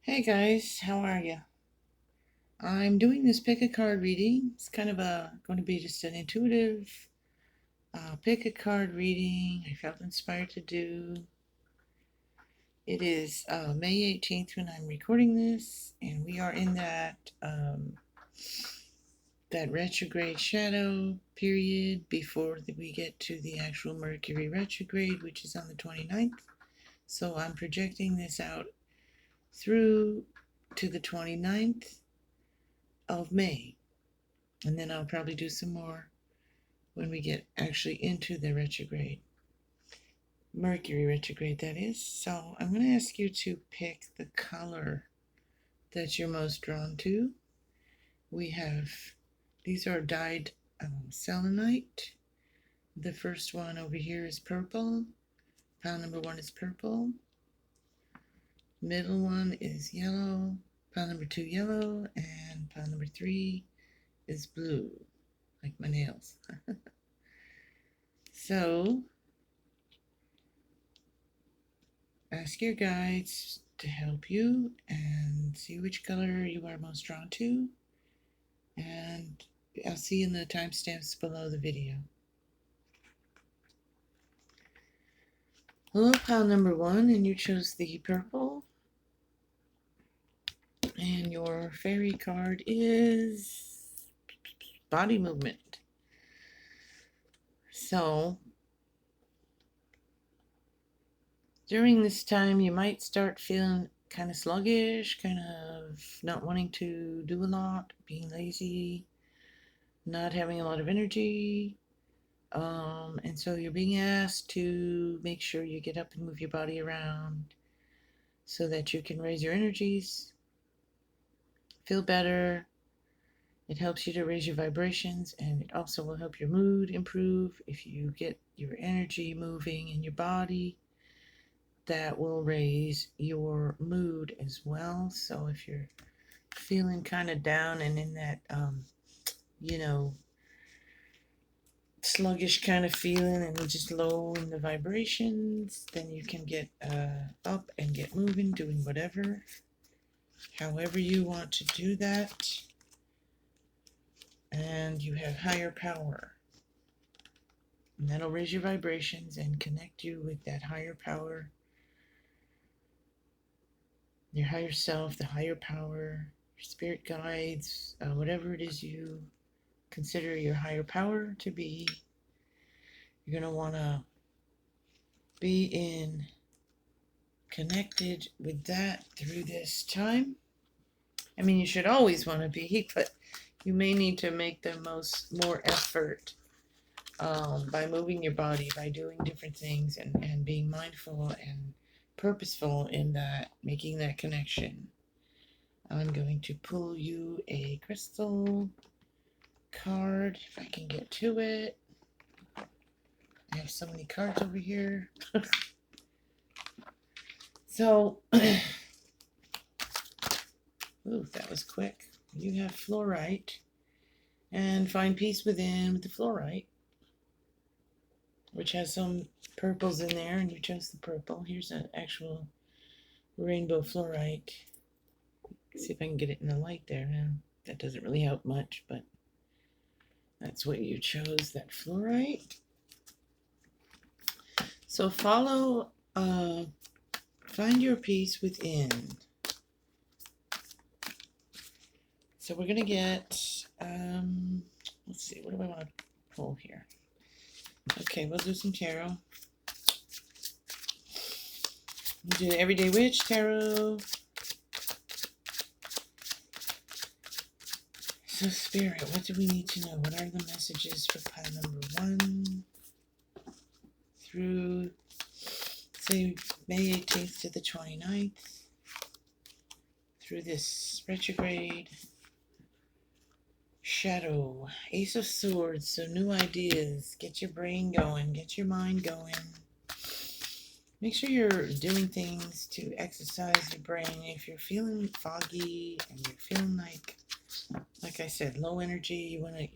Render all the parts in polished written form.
Hey guys, how are you? I'm doing this pick a card reading. It's kind of going to be just an intuitive pick a card reading. I felt inspired to do. It is May 18th when I'm recording this, and we are in that retrograde shadow period before we get to the actual Mercury retrograde, which is on the 29th. So I'm projecting this out through to the 29th of May. And then I'll probably do some more when we get actually into the retrograde. Mercury retrograde, that is. So I'm going to ask you to pick the color that you're most drawn to. We have, these are dyed selenite. The first one over here is purple. Pile number 1 is purple. Middle one is yellow. Pile number 2 yellow. And pile number 3 is blue, like my nails. So ask your guides to help you and see which color you are most drawn to. And I'll see you in the timestamps below the video. Hello, pile number 1, and you chose the purple. And your fairy card is body movement. So during this time, you might start feeling kind of sluggish, kind of not wanting to do a lot, being lazy, not having a lot of energy. And so you're being asked to make sure you get up and move your body around so that you can raise your energies, feel better. It helps you to raise your vibrations, and it also will help your mood improve. If you get your energy moving in your body, that will raise your mood as well. So if you're feeling kind of down and in that, sluggish kind of feeling and just low in the vibrations, then you can get up and get moving, doing whatever, however you want to do that. And you have higher power, and that'll raise your vibrations and connect you with that higher power, your higher self, the higher power, your spirit guides, whatever it is you consider your higher power to be. You're going to want to be connected with that through this time. I mean, you should always want to be, but you may need to make the more effort by moving your body, by doing different things, and being mindful and purposeful in that, making that connection. I'm going to pull you a crystal card if I can get to it. I have so many cards over here. So, ooh, that was quick. You have fluorite, and find peace within with the fluorite, which has some purples in there, and you chose the purple. Here's an actual rainbow fluorite. See if I can get it in the light there. Now, that doesn't really help much, but that's what you chose, that fluorite. So find your peace within. So we're going to get, let's see, what do I want to pull here? Okay, we'll do some tarot. We'll do Everyday Witch Tarot. So Spirit, what do we need to know? What are the messages for pile number 1 through, say, May 18th to the 29th, through this retrograde shadow? Ace of Swords, so new ideas. Get your brain going, get your mind going. Make sure you're doing things to exercise your brain. If you're feeling foggy and you're feeling like I said, low energy, you want to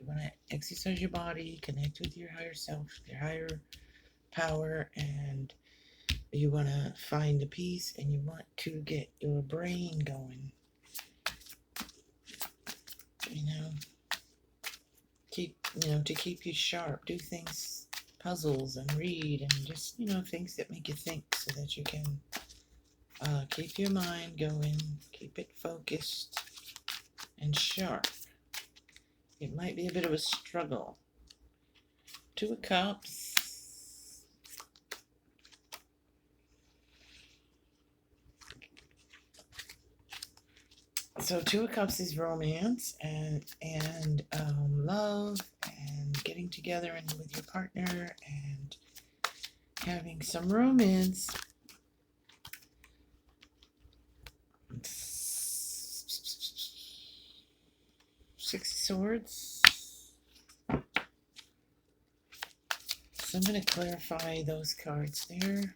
exercise your body, connect with your higher self, your higher power, and you want to find the peace, and you want to get your brain going. You know, to keep you sharp. Do things, puzzles, and read, and just, things that make you think, so that you can keep your mind going, keep it focused and sharp. It might be a bit of a struggle. Two of Cups. So Two of Cups is romance and love and getting together and with your partner and having some romance. Six of Swords. So I'm going to clarify those cards there.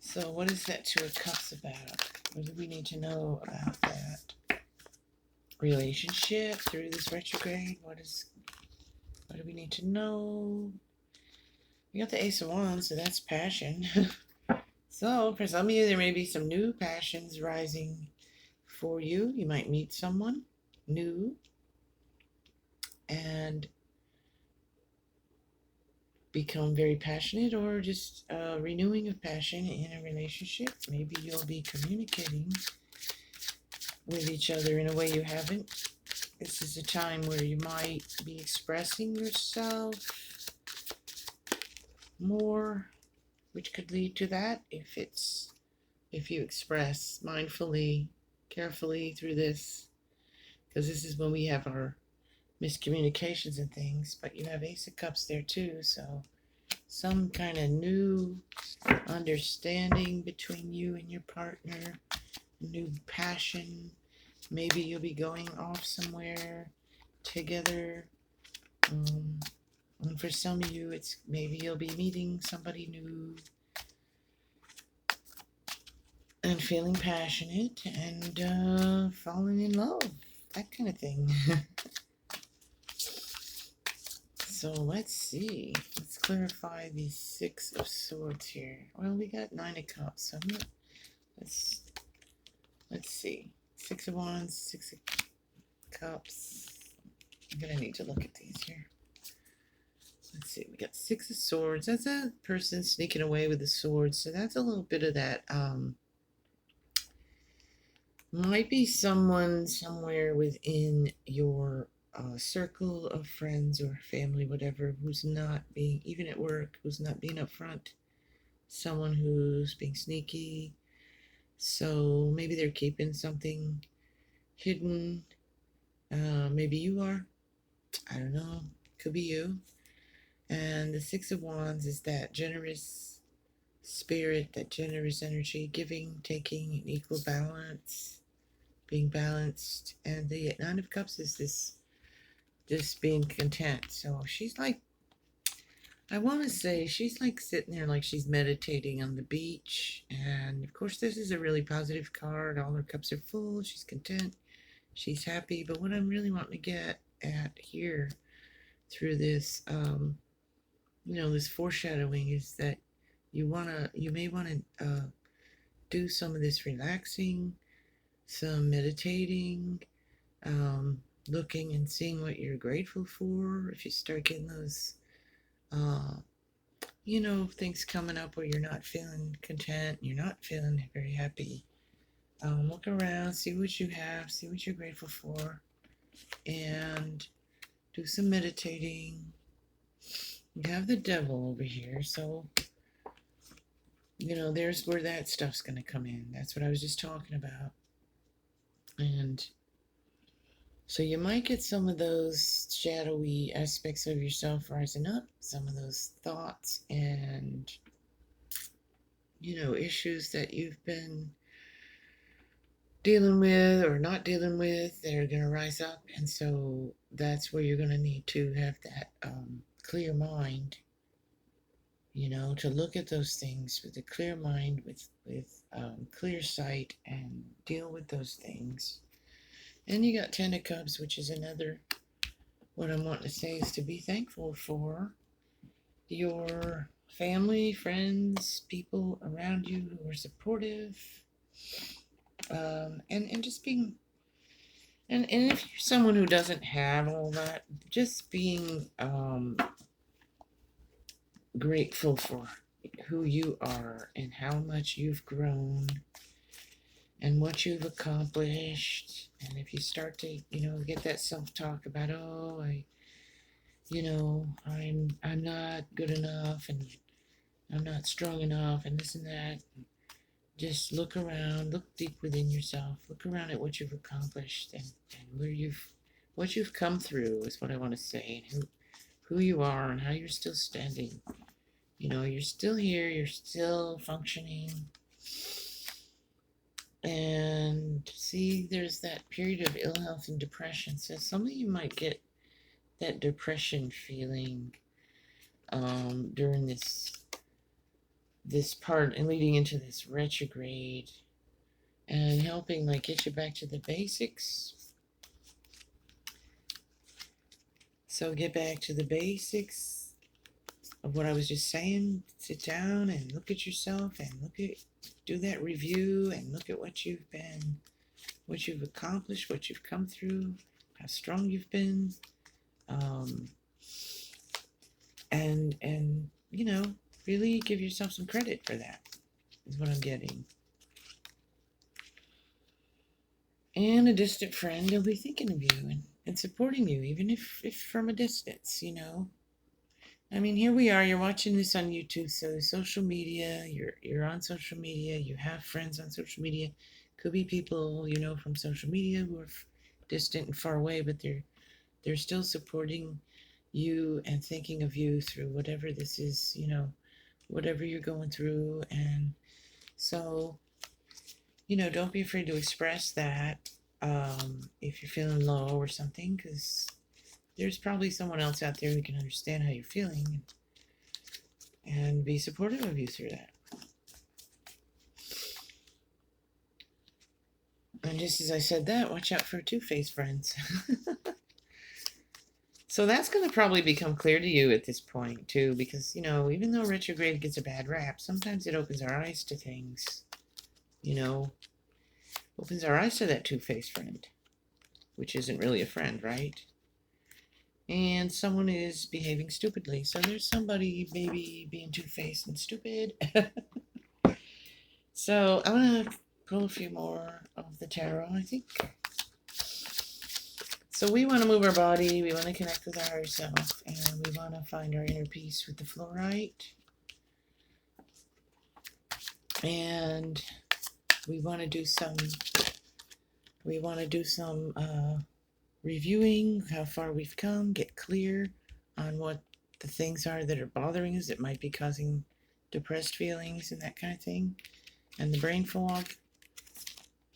So what is that Two of Cups about? What do we need to know about that relationship through this retrograde? What do we need to know? You got the Ace of Wands, so that's passion. So for some of you, there may be some new passions rising for you. You might meet someone new and become very passionate, or just renewing of passion in a relationship. Maybe you'll be communicating with each other in a way you haven't. This is a time where you might be expressing yourself more, which could lead to that if you express mindfully, carefully through this, because this is when we have our miscommunications and things. But you have Ace of Cups there too, so some kind of new understanding between you and your partner, new passion. Maybe you'll be going off somewhere together. And for some of you, it's maybe you'll be meeting somebody new and feeling passionate and falling in love, that kind of thing. So let's see. Let's clarify the Six of Swords here. Well, we got Nine of Cups. So let's see. Six of Wands, Six of Cups. I'm gonna need to look at these here. Let's see. We got Six of Swords. That's a person sneaking away with the sword. So that's a little bit of that. Might be someone somewhere within your circle of friends or family, whatever, who's not being, even at work, who's not being upfront. Someone who's being sneaky. So maybe they're keeping something hidden. Maybe you are. I don't know. Could be you. And the Six of Wands is that generous spirit, that generous energy, giving, taking, an equal balance, being balanced. And the Nine of Cups is this being content. So she's like, I want to say she's like sitting there like she's meditating on the beach. And of course, this is a really positive card. All her cups are full. She's content. She's happy. But what I'm really wanting to get at here through this, this foreshadowing is that you may want to do some of this relaxing, some meditating, looking and seeing what you're grateful for. If you start getting those, things coming up where you're not feeling content, you're not feeling very happy, look around, see what you have, see what you're grateful for, and do some meditating. You have the Devil over here, so there's where that stuff's going to come in. That's what I was just talking about. And so you might get some of those shadowy aspects of yourself rising up, some of those thoughts and, issues that you've been dealing with or not dealing with that are going to rise up. And so that's where you're going to need to have that clear mind, to look at those things with a clear mind, with clear sight, and deal with those things. And you got Ten of Cups, which is another, what I'm wanting to say is to be thankful for your family, friends, people around you who are supportive, and just being, and if you're someone who doesn't have all that, just being grateful for who you are and how much you've grown and what you've accomplished. And if you start to, get that self-talk about, oh, I'm not good enough, and I'm not strong enough, and this and that. Just look around, look deep within yourself, look around at what you've accomplished, and what you've come through is what I want to say, and who you are and how you're still standing. You're still here, you're still functioning. And see, there's that period of ill health and depression. So some of you might get that depression feeling during this part and leading into this retrograde, and helping get you back to the basics. So get back to the basics of what I was just saying. Sit down and look at yourself and do that review and look at what you've accomplished, what you've come through, how strong you've been, and really give yourself some credit for that, is what I'm getting. And a distant friend will be thinking of you and supporting you, even if from a distance, I mean, here we are, you're watching this on YouTube, so social media, you're on social media, you have friends on social media. Could be people, from social media who are distant and far away, but they're still supporting you and thinking of you through whatever this is, whatever you're going through. And so, don't be afraid to express that if you're feeling low or something, because there's probably someone else out there who can understand how you're feeling and be supportive of you through that. And just as I said that, watch out for two-faced friends. So that's going to probably become clear to you at this point, too, because, even though retrograde gets a bad rap, sometimes it opens our eyes to things, opens our eyes to that two-faced friend, which isn't really a friend, right? And someone is behaving stupidly. So there's somebody maybe being two-faced and stupid. So I'm going to pull a few more of the tarot, I think. So we want to move our body, we want to connect with our higher self, and we want to find our inner peace with the fluorite. And we want to do some reviewing how far we've come, get clear on what the things are that are bothering us that might be causing depressed feelings and that kind of thing. And the brain fog,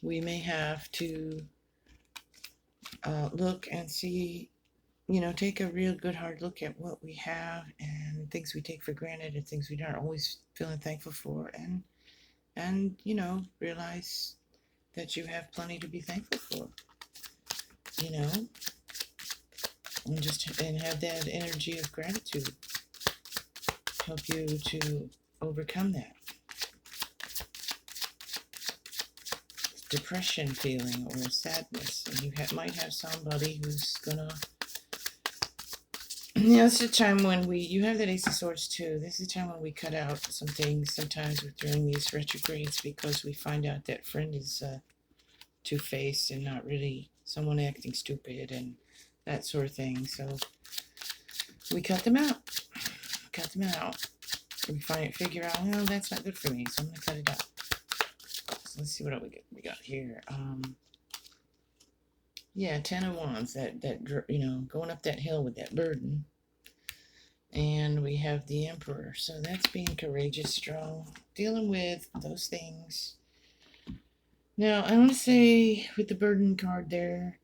we may have to look and see, take a real good hard look at what we have and things we take for granted and things we aren't always feeling thankful for, and realize that you have plenty to be thankful for, and have that energy of gratitude help you to overcome that depression feeling or sadness. And you might have somebody who's gonna, this is a time when you have that Ace of Swords too. This is a time when we cut out some things sometimes during these retrogrades, because we find out that friend is two-faced and not really someone acting stupid and that sort of thing. So we cut them out. We figure out, well, that's not good for me, so I'm gonna cut it out. So let's see what we got here. Yeah, 10 of Wands, that going up that hill with that burden. And we have the Emperor, so that's being courageous, strong, dealing with those things. Now, I want to say with the burden card there,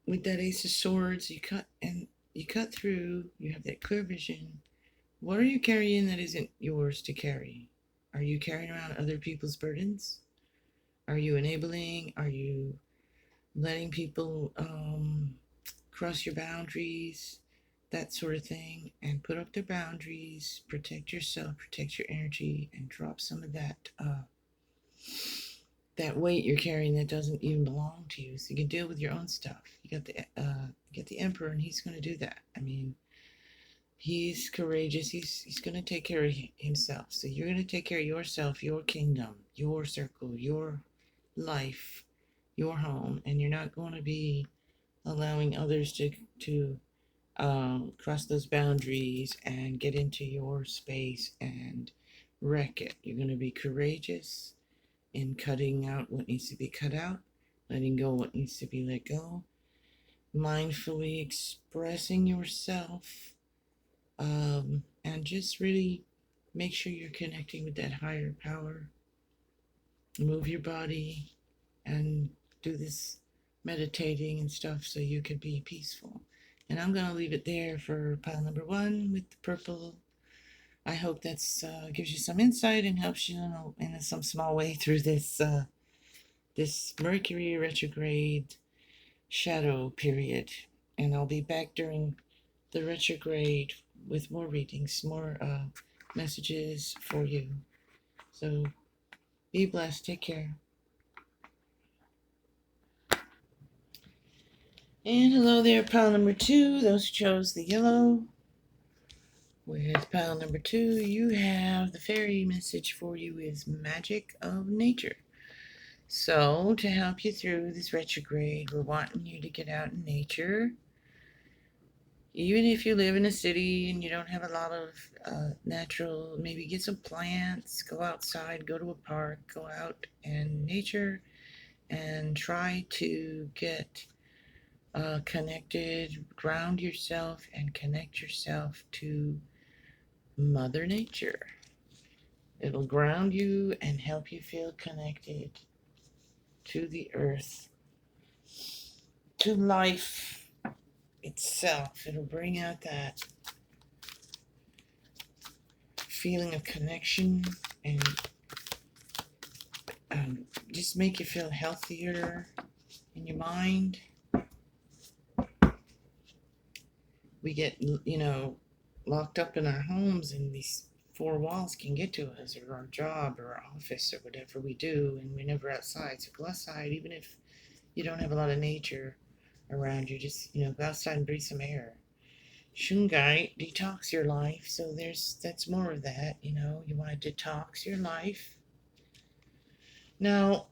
with that Ace of Swords, you cut through, you have that clear vision. What are you carrying that isn't yours to carry? Are you carrying around other people's burdens? Are you enabling? Are you letting people cross your boundaries? that sort of thing, and put up their boundaries, protect yourself, protect your energy, and drop some of that weight you're carrying that doesn't even belong to you, so you can deal with your own stuff. You got the emperor, and he's going to do that. I mean, he's courageous. He's going to take care of himself. So you're going to take care of yourself, your kingdom, your circle, your life, your home, and you're not going to be allowing others to cross those boundaries and get into your space and wreck it. You're going to be courageous in cutting out what needs to be cut out, letting go what needs to be let go, mindfully expressing yourself, and just really make sure you're connecting with that higher power. Move your body and do this meditating and stuff so you can be peaceful. And I'm going to leave it there for pile number 1 with the purple. I hope that gives you some insight and helps you in some small way through this Mercury retrograde shadow period. And I'll be back during the retrograde with more readings, more messages for you. So be blessed. Take care. And hello there, pile number 2. Those who chose the yellow. With pile number 2, you have the fairy message for you is magic of nature. So to help you through this retrograde, we're wanting you to get out in nature. Even if you live in a city and you don't have a lot of natural, maybe get some plants, go outside, go to a park, go out in nature and try to get connected, ground yourself and connect yourself to Mother Nature. It'll ground you and help you feel connected to the earth, to life itself. It'll bring out that feeling of connection and just make you feel healthier in your mind. We get, locked up in our homes, and these 4 walls can get to us, or our job or our office or whatever we do, and we're never outside. So go outside, even if you don't have a lot of nature around you, just go outside and breathe some air. Shungite, detox your life. So that's more of that. You want to detox your life. Now,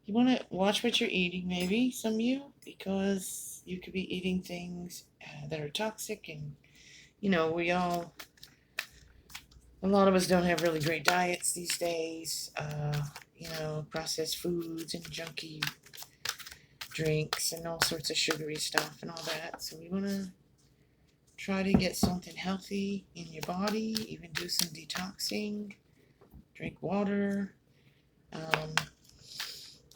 you want to watch what you're eating, maybe some of you, because you could be eating things that are toxic, and a lot of us don't have really great diets these days. Processed foods and junky drinks and all sorts of sugary stuff and all that. So we want to try to get something healthy in your body, even do some detoxing, drink water,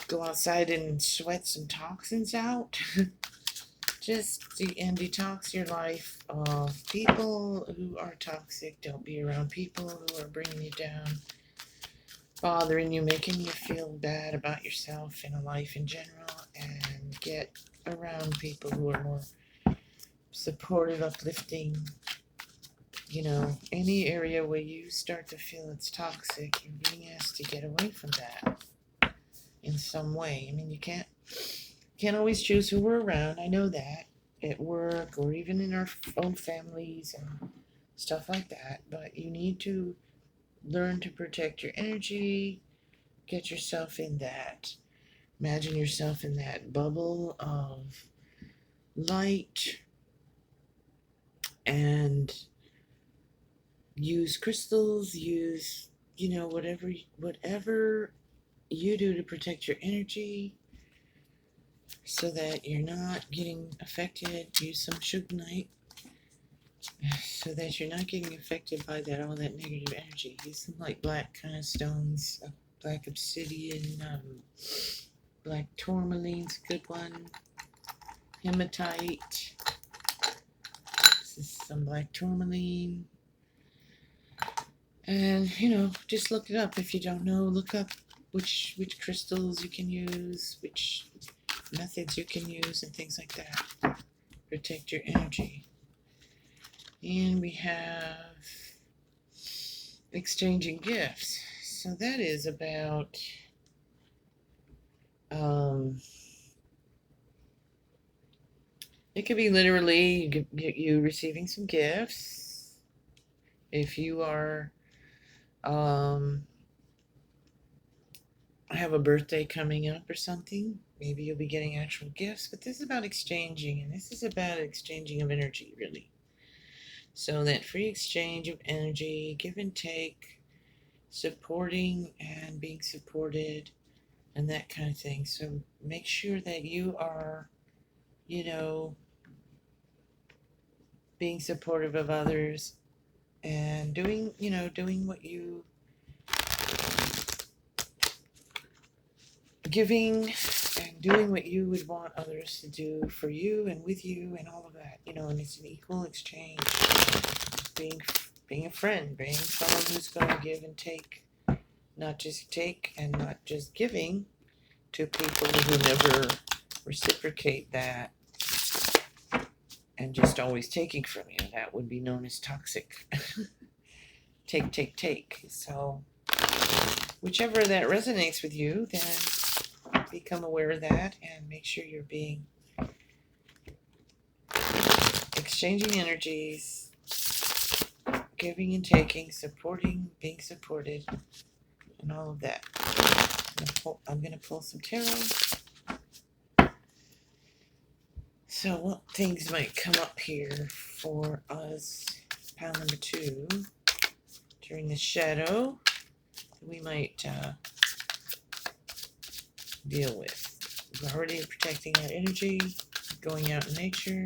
go outside and sweat some toxins out. And detox your life of people who are toxic. Don't be around people who are bringing you down, bothering you, making you feel bad about yourself and life in general, and get around people who are more supportive, uplifting. Any area where you start to feel it's toxic, you're being asked to get away from that in some way. I mean, you can't always choose who we're around. I know that, at work or even in our own families and stuff like that. But you need to learn to protect your energy, get yourself in that, imagine yourself in that bubble of light, and use crystals, use, whatever you do to protect your energy so that you're not getting affected. Use some sugarite so that you're not getting affected by all that negative energy. Use some black kind of stones, black obsidian, black tourmaline's a good one, hematite. This is some black tourmaline. And, just look it up. If you don't know, look up which crystals you can use, which methods you can use, and things like that. protect your energy. And we have exchanging gifts. So that is about it could be literally you receiving some gifts. If you are have a birthday coming up or something, maybe you'll be getting actual gifts. But this is about exchanging, and this is about exchanging of energy, really. So that free exchange of energy, give and take, supporting and being supported, and that kind of thing. So make sure that you are, you know, being supportive of others and doing, doing what you giving and doing what you would want others to do for you and with you and all of that, and it's an equal exchange. Being a friend, being someone who's going to give and take, not just take and not just giving to people who never reciprocate that and just always taking from you. That would be known as toxic. Take, take, take. So whichever that resonates with you, then become aware of that and make sure you're being exchanging energies, giving and taking, supporting, being supported, and all of that. I'm going to pull some tarot. So what things might come up here for us, pile number 2, during the shadow that we might deal with. We're already protecting that energy, going out in nature,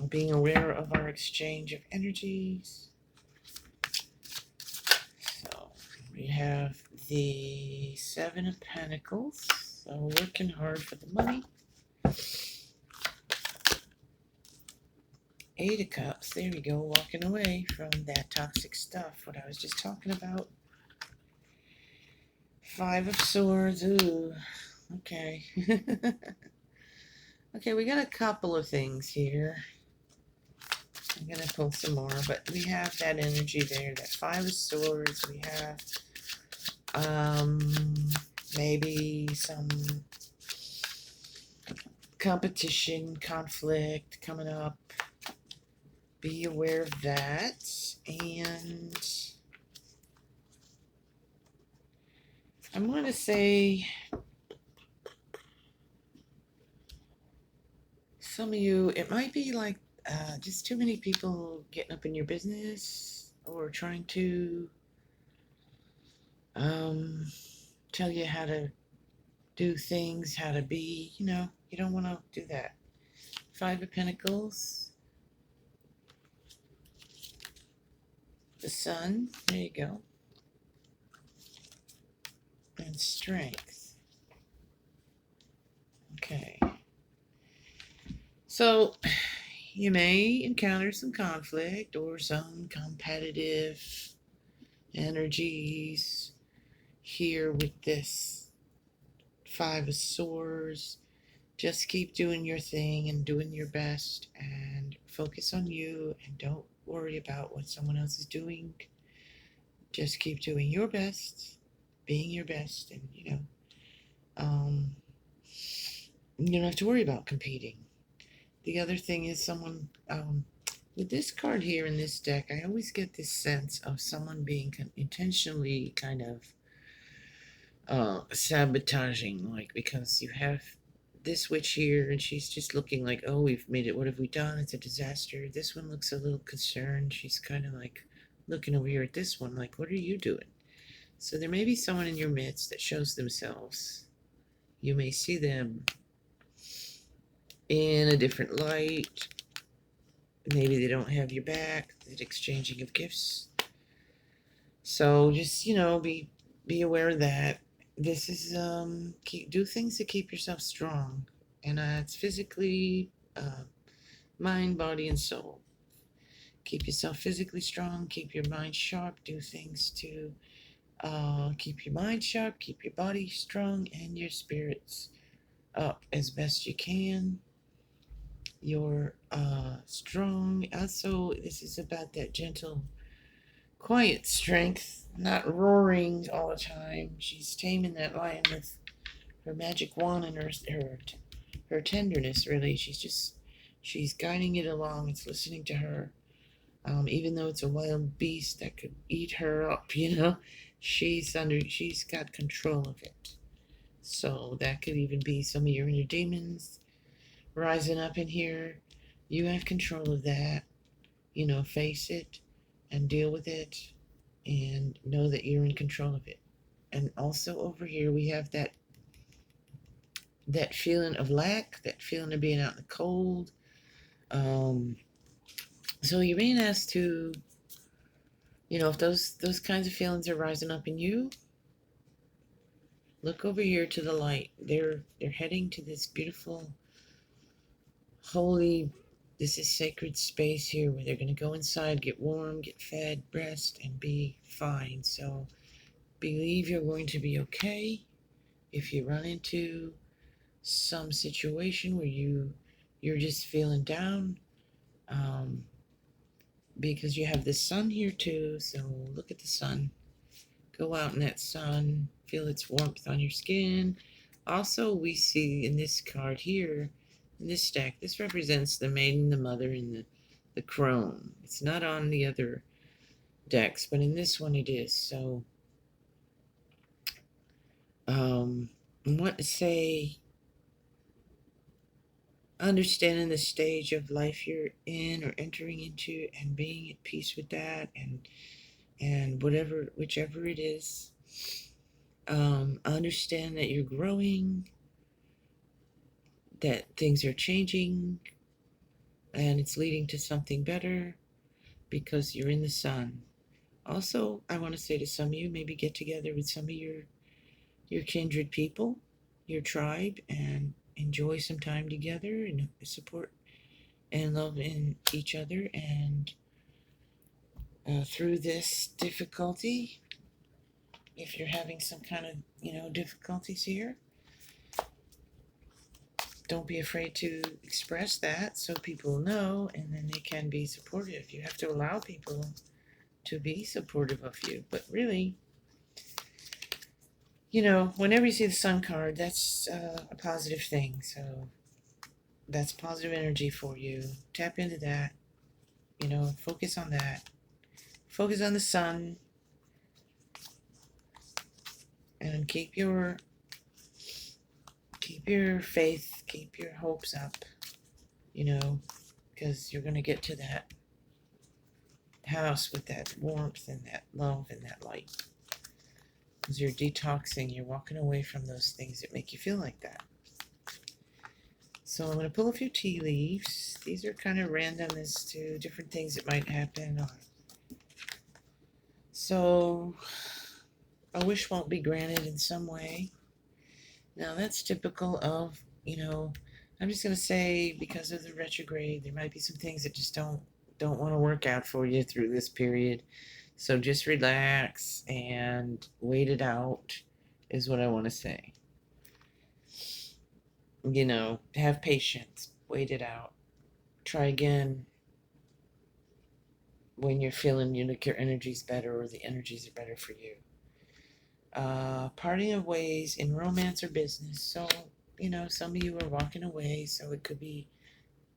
being aware of our exchange of energies. So we have the 7 of Pentacles, so working hard for the money. 8 of Cups, there we go, walking away from that toxic stuff, what I was just talking about. 5 of Swords, ooh, okay. Okay, we got a couple of things here. I'm going to pull some more, but we have that energy there, that 5 of Swords. We have maybe some competition, conflict coming up. Be aware of that. And I'm going to say some of you, it might be like just too many people getting up in your business or trying to tell you how to do things, how to be, you don't want to do that. 5 of Pentacles, the Sun, there you go, and Strength. Okay. So you may encounter some conflict or some competitive energies here with this 5 of Swords. Just keep doing your thing and doing your best and focus on you and don't worry about what someone else is doing. Just keep doing your best, being your best, and you don't have to worry about competing. The other thing is someone, with this card here in this deck, I always get this sense of someone being intentionally kind of sabotaging, like, because you have this witch here and she's just looking like, oh, we've made it, what have we done, it's a disaster. This one looks a little concerned, she's kind of like looking over here at this one like, what are you doing? So there may be someone in your midst that shows themselves. You may see them in a different light. Maybe they don't have your back. That exchanging of gifts. So just, be aware of that. This is do things to keep yourself strong, and it's physically, mind, body, and soul. Keep yourself physically strong. Keep your mind sharp. Do things to keep your mind sharp. Keep your body strong and your spirits up as best you can. You're strong. Also, this is about that gentle, quiet strength, not roaring all the time. She's taming that lion with her magic wand and her tenderness. Really, she's guiding it along. It's listening to her. Even though it's a wild beast that could eat her up, she's got control of it. So that could even be some of your inner demons rising up in here. You have control of that. Face it and deal with it and know that you're in control of it. And also over here we have that feeling of lack, that feeling of being out in the cold. So you're being asked to, if those kinds of feelings are rising up in you, look over here to the light. They're heading to this beautiful, holy, this is sacred space here where they're going to go inside, get warm, get fed, rest, and be fine. So believe you're going to be okay. If you run into some situation where you're just feeling down, because you have the sun here too. So look at the sun. Go out in that sun, feel its warmth on your skin. Also, we see in this card here, in this stack, this represents the maiden, the mother, and the crone. It's not on the other decks, but in this one it is. So, I want to say, understanding the stage of life you're in or entering into, and being at peace with that, and whichever it is. Understand that you're growing, that things are changing, and it's leading to something better because you're in the sun. Also, I want to say to some of you, maybe get together with some of your kindred people, your tribe, and enjoy some time together and support and love in each other. And through this difficulty, if you're having some kind of difficulties here, don't be afraid to express that so people know, and then they can be supportive. You have to allow people to be supportive of you. But really, whenever you see the sun card, that's a positive thing. So that's positive energy for you. Tap into that. Focus on that. Focus on the sun, and keep your faith, keep your hopes up. Because you're going to get to that house with that warmth and that love and that light. Because you're detoxing, you're walking away from those things that make you feel like that. So I'm going to pull a few tea leaves. These are kind of random as to different things that might happen. So a wish won't be granted in some way. Now that's typical of, I'm just going to say, because of the retrograde, there might be some things that just don't want to work out for you through this period. So just relax and wait it out is what I want to say. Have patience, wait it out. Try again when you're feeling like your energy's better or the energies are better for you. Parting of ways in romance or business. So, some of you are walking away, so it could be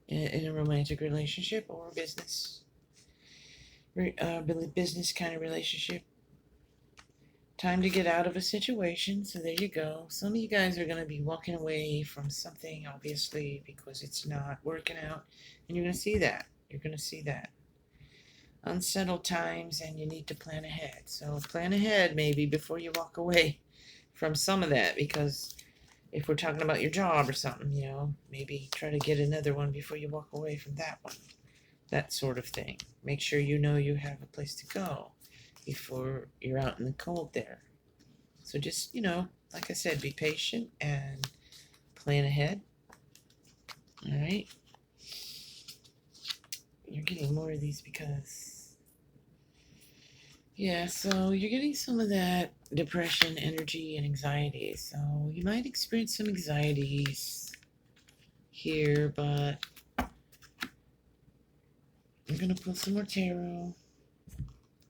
in a romantic relationship or a business kind of relationship. Time to get out of a situation, so there you go. Some of you guys are going to be walking away from something, obviously, because it's not working out, and you're going to see that. You're going to see that. Unsettled times, and you need to plan ahead. So plan ahead, maybe, before you walk away from some of that, because if we're talking about your job or something, maybe try to get another one before you walk away from that one. That sort of thing. Make sure you have a place to go before you're out in the cold there. So just, like I said, be patient and plan ahead. All right. You're getting more of these because, so you're getting some of that depression, energy, and anxiety. So you might experience some anxieties here, but I'm going to pull some more tarot.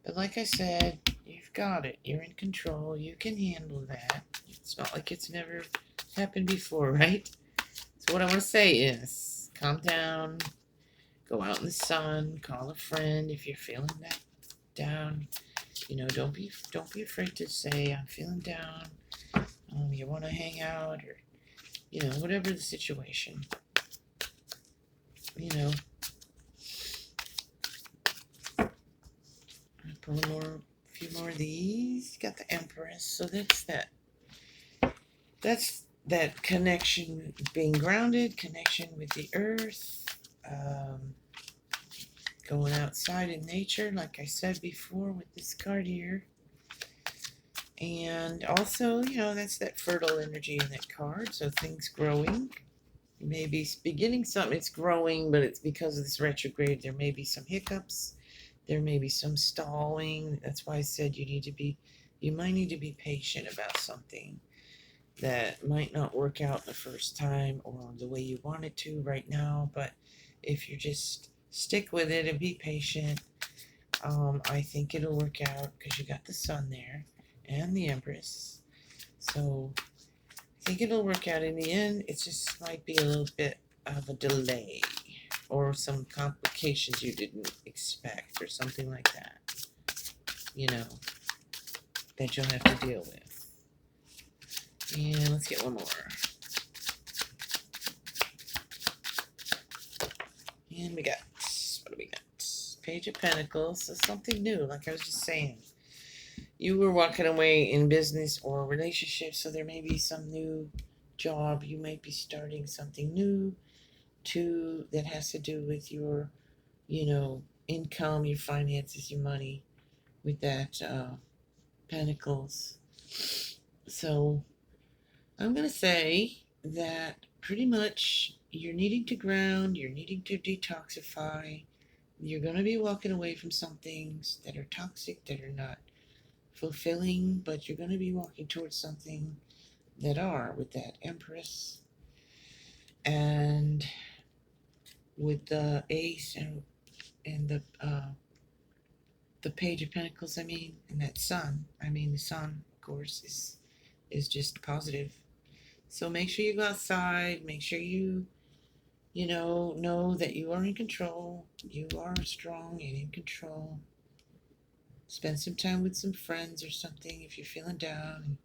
But like I said, you've got it. You're in control. You can handle that. It's not like it's never happened before, right? So what I want to say is calm down. Go out in the sun. Call a friend if you're feeling that down. You know, don't be afraid to say I'm feeling down. You want to hang out, or you know, whatever the situation. You know, I'll pull a few more of these. Got the Empress, so that's that. That's that connection, being grounded, connection with the earth, going outside in nature, like I said before with this card here. And also, you know, that's that fertile energy in that card, so things growing. You may be beginning something, it's growing, but it's because of this retrograde. There may be some hiccups. There may be some stalling. That's why I said you might need to be patient about something that might not work out the first time or the way you want it to right now. But if you just stick with it and be patient, I think it'll work out because you got the Sun there and the Empress. So I think it'll work out in the end. It just might be a little bit of a delay or some complications you didn't expect or something like that, you know, that you'll have to deal with. And let's get one more. And we got, what do we got? Page of Pentacles. So something new, like I was just saying. You were walking away in business or relationship, so there may be some new job. You might be starting something new that has to do with your, you know, income, your finances, your money with that Pentacles. So I'm going to say that pretty much you're needing to ground, you're needing to detoxify. You're going to be walking away from some things that are toxic, that are not fulfilling, but you're going to be walking towards something that are, with that Empress and with the Ace and the Page of Pentacles, and that Sun. The Sun, of course, is just positive. So make sure you go outside. Make sure you know that you are in control. You are strong and in control. Spend some time with some friends or something if you're feeling down.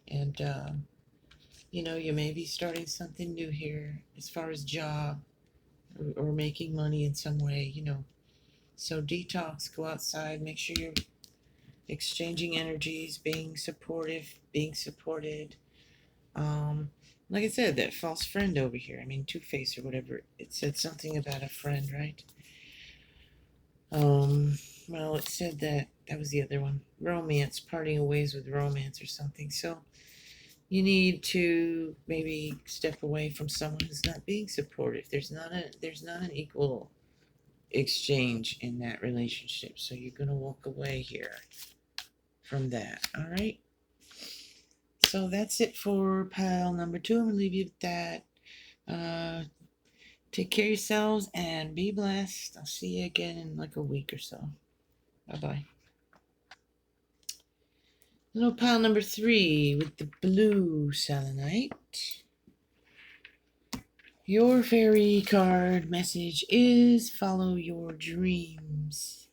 And you may be starting something new here as far as job or making money in some way, So detox, go outside, make sure you're exchanging energies, being supportive, being supported. Like I said, that false friend over here, Two-Face or whatever, it said something about a friend, right? Well, it said that was the other one. Romance, parting ways with romance or something. So you need to maybe step away from someone who's not being supportive. There's not an equal exchange in that relationship. So you're going to walk away here from that. All right. So that's it for pile number 2. I'm going to leave you with that. Take care of yourselves and be blessed. I'll see you again in like a week or so. Bye-bye. Little pile number 3 with the blue selenite. Your fairy card message is follow your dreams.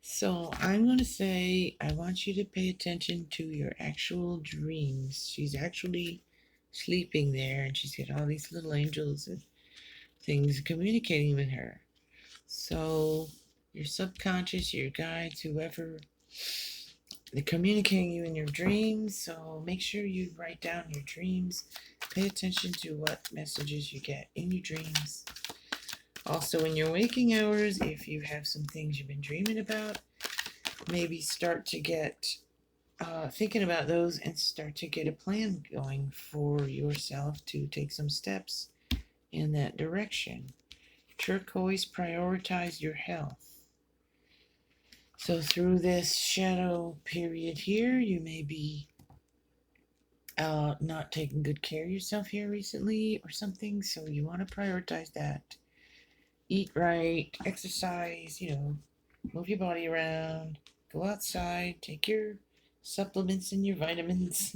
So I'm going to say I want you to pay attention to your actual dreams. She's actually sleeping there and she's got all these little angels and things communicating with her. So your subconscious, your guides, whoever, they're communicating you in your dreams. So make sure you write down your dreams. Pay attention to what messages you get in your dreams. Also in your waking hours, if you have some things you've been dreaming about, maybe start to get thinking about those and start to get a plan going for yourself to take some steps in that direction. Turquoise, prioritize your health. So through this shadow period here, you may be not taking good care of yourself here recently or something, so you want to prioritize that. eat right, exercise, move your body around, go outside, take your supplements and your vitamins,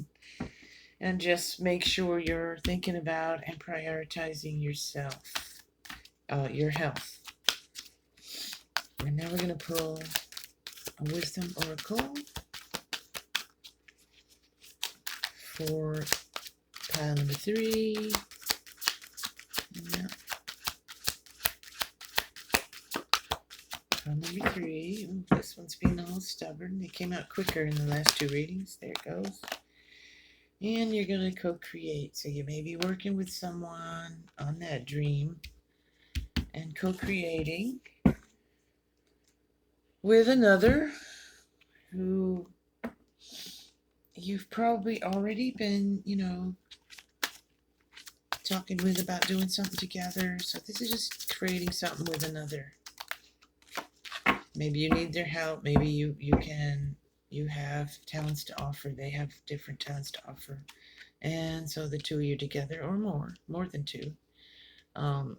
and just make sure you're thinking about and prioritizing yourself, your health. And now we're going to pull a wisdom oracle for pile number 3. Yeah. Pile number 3. Ooh, this one's being a little stubborn. They came out quicker in the last 2 readings. There it goes. And you're going to co-create. So you may be working with someone on that dream and co-creating with another who you've probably already been, talking with about doing something together. So this is just creating something with another. Maybe you need their help. Maybe you have talents to offer. They have different talents to offer. And so the two of you together, or more than two,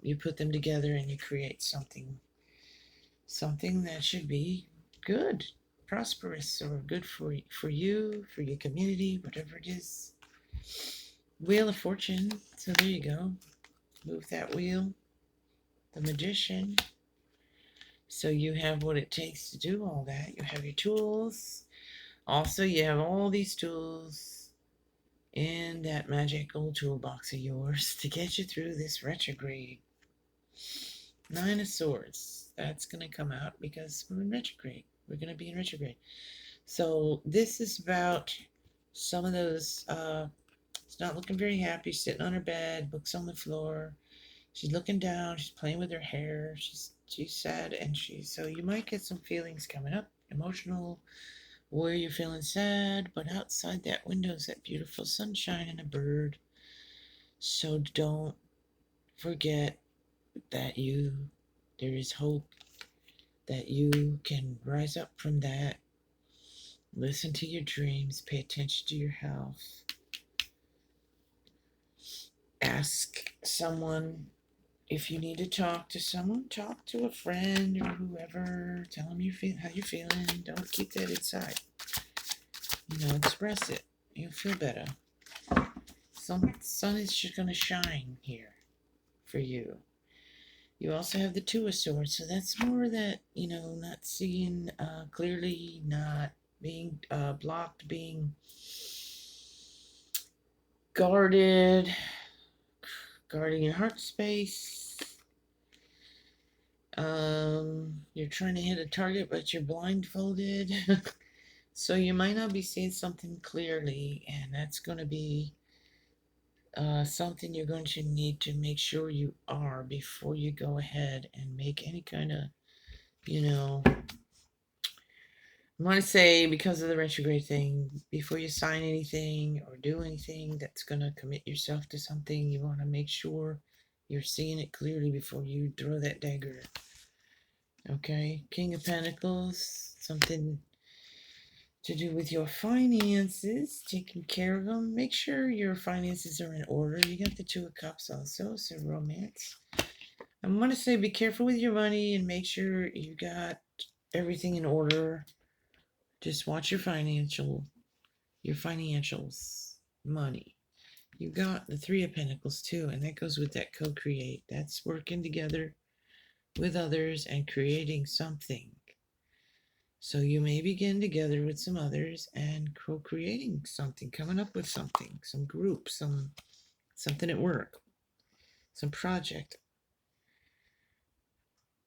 you put them together and you create something that should be good, prosperous, or good for you, for your community, whatever it is. Wheel of Fortune. So there you go. Move that wheel. The Magician. So you have what it takes to do all that. You have your tools. Also, you have all these tools in that magical toolbox of yours to get you through this retrograde. 9 of Swords. That's going to come out because we're in retrograde. We're going to be in retrograde. So this is about some of those. She's not looking very happy. Sitting on her bed, books on the floor. She's looking down. She's playing with her hair. She's sad, and so you might get some feelings coming up, emotional, where you're feeling sad. But outside that window is that beautiful sunshine and a bird. So don't forget that there is hope, that you can rise up from that. Listen to your dreams. Pay attention to your health. Ask someone if you need to talk to someone. Talk to a friend or whoever. Tell them how you're feeling. Don't keep that inside. Express it. You'll feel better. Sun is just going to shine here for you. You also have the 2 of Swords, so that's more that, not seeing clearly, not being blocked, being guarding your heart space. You're trying to hit a target, but you're blindfolded. So you might not be seeing something clearly, and that's going to be something you're going to need to make sure you are before you go ahead and make any kind of, I want to say, because of the retrograde thing, before you sign anything or do anything that's going to commit yourself to something, you want to make sure you're seeing it clearly before you throw that dagger. Okay, King of Pentacles, something to do with your finances, taking care of them. Make sure your finances are in order. You got the 2 of Cups also, so romance. I want to say be careful with your money and make sure you got everything in order. Just watch your financials, money. You got the 3 of Pentacles too, and that goes with that co-create. That's working together with others and creating something. So you may begin together with some others and co-creating something, coming up with something, some group, something at work, some project.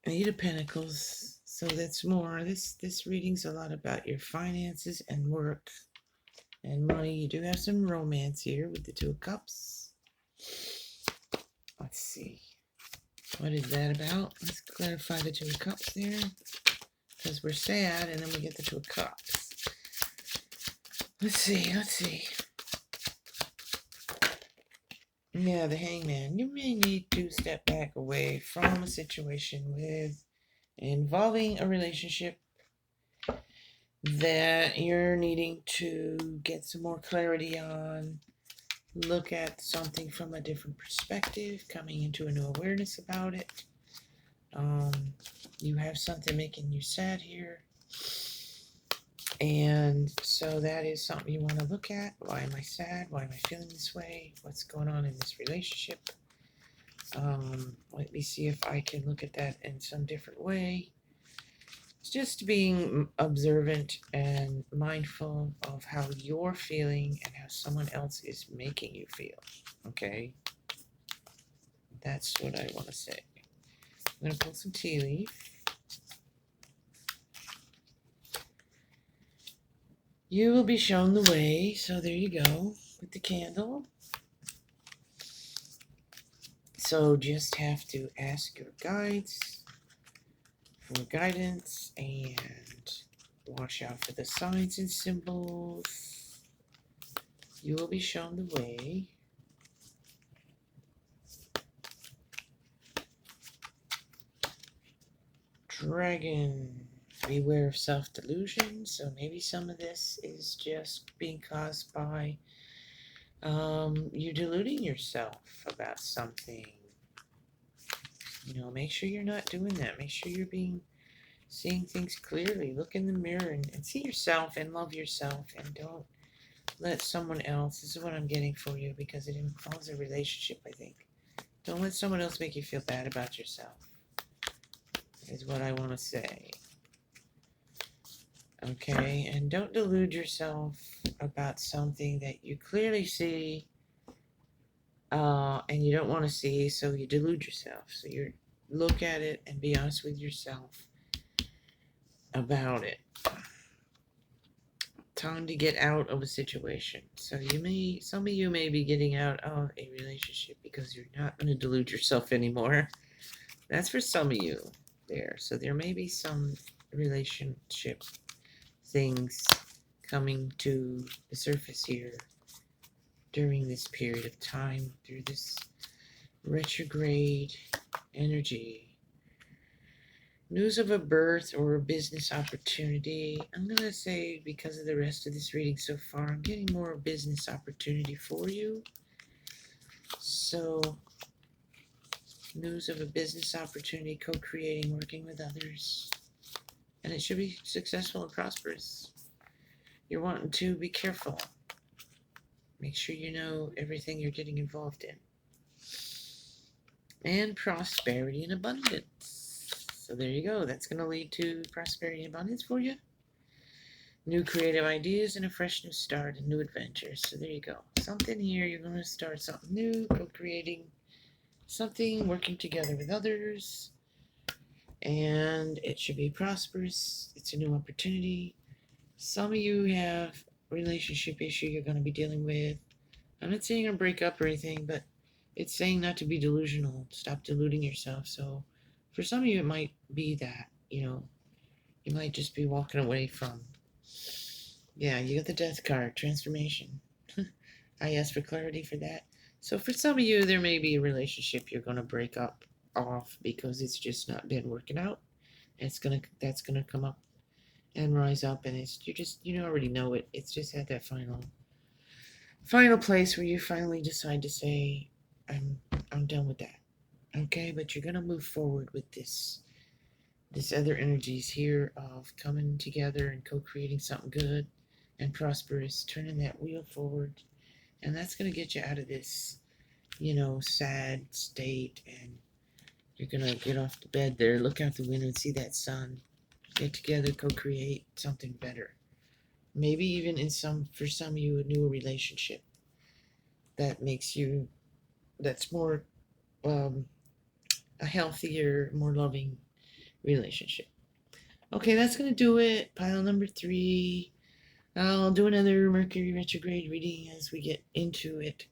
8 of Pentacles. So that's more. This reading's a lot about your finances and work and money. You do have some romance here with the 2 of Cups. Let's see. What is that about? Let's clarify the 2 of Cups there. Because we're sad, and then we get the 2 of Cups. Let's see. Yeah, the Hangman. You may need to step back away from a situation involving a relationship that you're needing to get some more clarity on. Look at something from a different perspective, coming into a new awareness about it. You have something making you sad here. And so that is something you want to look at. Why am I sad? Why am I feeling this way? What's going on in this relationship? Let me see if I can look at that in some different way. It's just being observant and mindful of how you're feeling and how someone else is making you feel. Okay? That's what I want to say. I'm going to pull some tea leaf. You will be shown the way. So there you go with the candle. So just have to ask your guides for guidance and watch out for the signs and symbols. You will be shown the way. Dragon. Beware of self-delusion. So maybe some of this is just being caused by you deluding yourself about something. You know, make sure you're not doing that. Make sure you're seeing things clearly. Look in the mirror and see yourself and love yourself, and don't let someone else, this is what I'm getting for you because it involves a relationship, I think. Don't let someone else make you feel bad about yourself, is what I want to say. Okay, and don't delude yourself about something that you clearly see and you don't want to see, so you delude yourself. So you look at it and be honest with yourself about it. Time to get out of a situation. So some of you may be getting out of a relationship because you're not going to delude yourself anymore. That's for some of you there. So there may be some relationship things coming to the surface here during this period of time through this retrograde energy. News of a birth or a business opportunity. I'm going to say, because of the rest of this reading so far, I'm getting more business opportunity for you. So, news of a business opportunity, co-creating, working with others. And it should be successful and prosperous. You're wanting to be careful. Make sure you know everything you're getting involved in. And prosperity and abundance. So there you go. That's going to lead to prosperity and abundance for you. New creative ideas and a fresh new start and new adventures. So there you go. Something here. You're going to start something new, co-creating something, working together with others. And it should be prosperous. It's a new opportunity. Some of you have relationship issue you're going to be dealing with. I'm not saying you're going to break up or anything, but it's saying not to be delusional. Stop deluding yourself. So for some of you, it might be that, you might just be walking away from. Yeah, you got the death card, transformation. I asked for clarity for that. So for some of you, there may be a relationship you're going to break up off because it's just not been working out. That's gonna come up and rise up, and you already know it. It's just at that final place where you finally decide to say, I'm done with that. Okay, but you're gonna move forward with this other energies here of coming together and co-creating something good and prosperous, turning that wheel forward, and that's gonna get you out of this, sad state, and you're gonna get off the bed there, look out the window and see that sun, get together, co-create something better. Maybe even for some of you, a new relationship that's more a healthier, more loving relationship. Okay, that's going to do it. Pile number 3. I'll do another Mercury Retrograde reading as we get into it.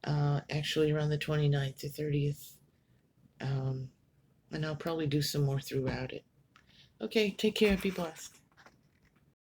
Actually around the 29th to 30th. And I'll probably do some more throughout it. Okay, take care. Be blessed.